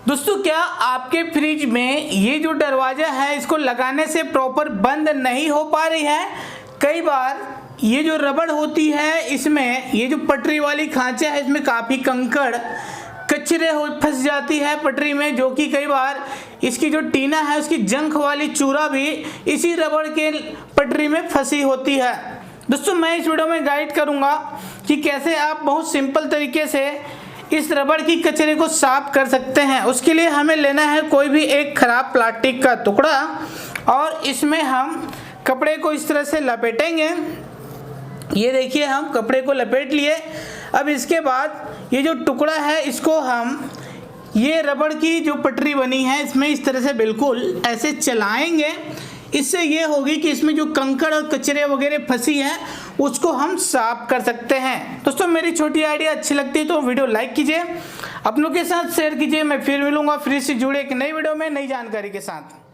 दोस्तों क्या आपके फ्रिज में ये जो दरवाजा है इसको लगाने से प्रॉपर बंद नहीं हो पा रही है। कई बार ये जो रबड़ होती है इसमें ये जो पटरी वाली खांचा है इसमें काफ़ी कंकड़ कचरे फंस जाती है पटरी में, जो कि कई बार इसकी जो टीना है उसकी जंख वाली चूरा भी इसी रबड़ के पटरी में फंसी होती है। दोस्तों मैं इस वीडियो में गाइड करूंगा कि कैसे आप बहुत सिंपल तरीके से इस रबड़ की कचरे को साफ कर सकते हैं। उसके लिए हमें लेना है कोई भी एक खराब प्लास्टिक का टुकड़ा और इसमें हम कपड़े को इस तरह से लपेटेंगे। ये देखिए हम कपड़े को लपेट लिए। अब इसके बाद ये जो टुकड़ा है इसको हम ये रबड़ की जो पटरी बनी है इसमें इस तरह से बिल्कुल ऐसे चलाएंगे। इससे ये होगी कि इसमें जो कंकड़ और कचरे वगैरह फंसी है उसको हम साफ कर सकते हैं। दोस्तों मेरी छोटी आइडिया अच्छी लगती है तो वीडियो लाइक कीजिए, अपनों के साथ शेयर कीजिए। मैं फिर मिलूंगा फ्रिज से जुड़े एक नई वीडियो में नई जानकारी के साथ।